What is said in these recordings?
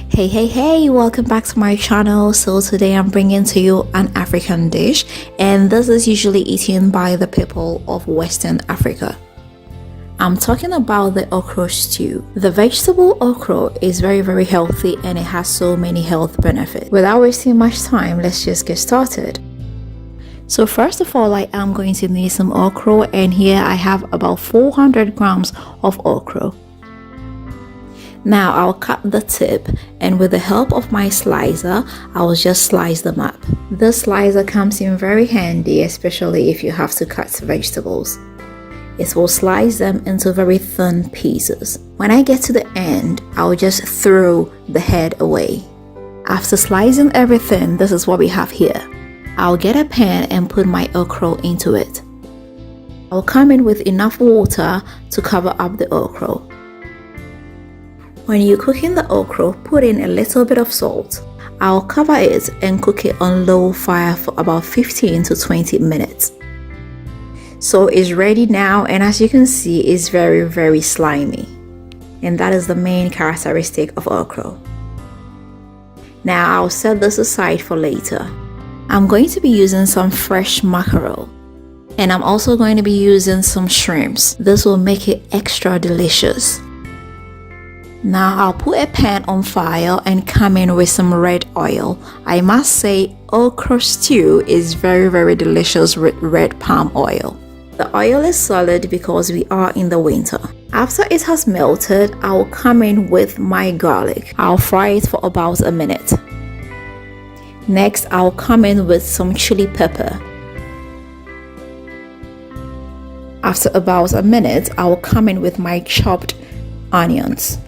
Hey, welcome back to my channel. So today I'm bringing to you an African dish, and this is usually eaten by the people of Western Africa. I'm talking about the okro stew. The vegetable okro is very healthy and it has so many health benefits. Without wasting much time, let's just get started. So first of all, I am going to need some okro, and here I have about 400 grams of okro. Now I'll cut the tip, and with the help of my slicer, I'll just slice them up. This slicer comes in very handy, especially if you have to cut vegetables. It will slice them into very thin pieces. When I get to the end, I'll just throw the head away. After slicing everything, this is what we have here. I'll get a pan and put my okro into it. I'll come in with enough water to cover up the okro. When you're cooking the okro, put in a little bit of salt. I'll cover it and cook it on low fire for about 15 to 20 minutes. So it's ready now, and as you can see, it's very slimy. And that is the main characteristic of okro. Now I'll set this aside for later. I'm going to be using some fresh mackerel. And I'm also going to be using some shrimps. This will make it extra delicious. Now I'll put a pan on fire and come in with some red oil. I must say, okra stew is very delicious with red palm oil. The oil is solid because we are in the winter. After it has melted, I'll come in with my garlic. I'll fry it for about a minute. Next, I'll come in with some chili pepper. After about a minute, I'll come in with my chopped onions.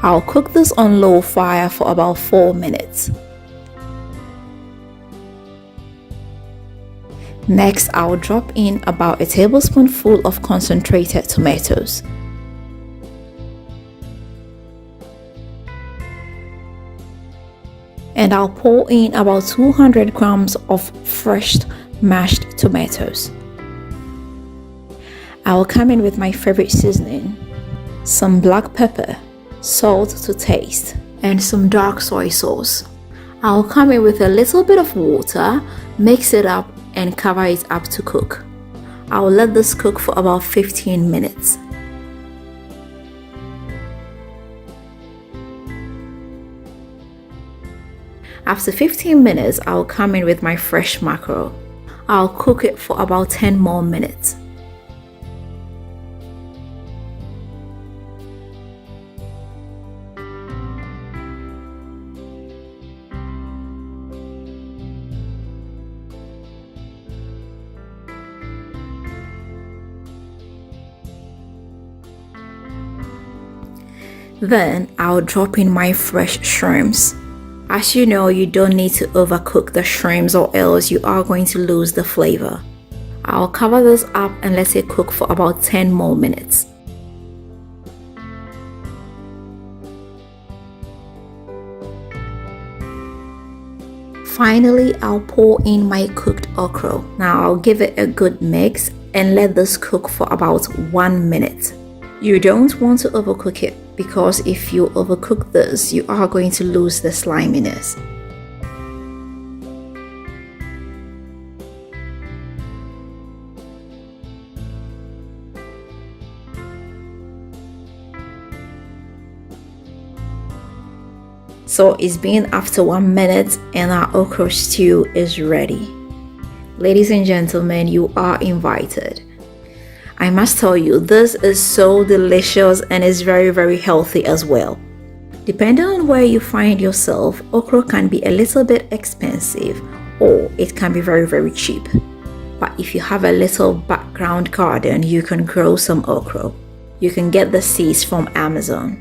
I'll cook this on low fire for about 4 minutes. Next, I'll drop in about a tablespoonful of concentrated tomatoes. And I'll pour in about 200 grams of fresh mashed tomatoes. I'll come in with my favorite seasoning, some black pepper, salt to taste, and some dark soy sauce. I'll come in with a little bit of water, mix it up, and cover it up to cook. I'll let this cook for about 15 minutes. After 15 minutes, I'll come in with my fresh mackerel. I'll cook it for about 10 more minutes. Then I'll drop in my fresh shrimps. As you know, you don't need to overcook the shrimps or else you are going to lose the flavor. I'll cover this up and let it cook for about 10 more minutes. Finally, I'll pour in my cooked okra. Now I'll give it a good mix and let this cook for about 1 minute. You don't want to overcook it, because if you overcook this, you are going to lose the sliminess. So it's been after 1 minute and our okra stew is ready. Ladies and gentlemen, you are invited. I must tell you, this is so delicious and is very healthy as well. Depending on where you find yourself, okra can be a little bit expensive or it can be very cheap. But if you have a little background garden, you can grow some okra. You can get the seeds from Amazon.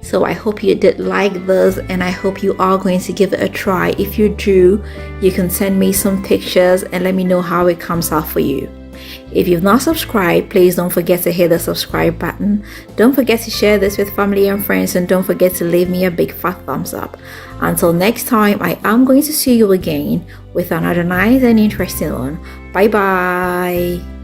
So I hope you did like this, and I hope you are going to give it a try. If you do, you can send me some pictures and let me know how it comes out for you. If you've not subscribed, please don't forget to hit the subscribe button. Don't forget to share this with family and friends, and don't forget to leave me a big fat thumbs up. Until next time, I am going to see you again with another nice and interesting one. Bye bye.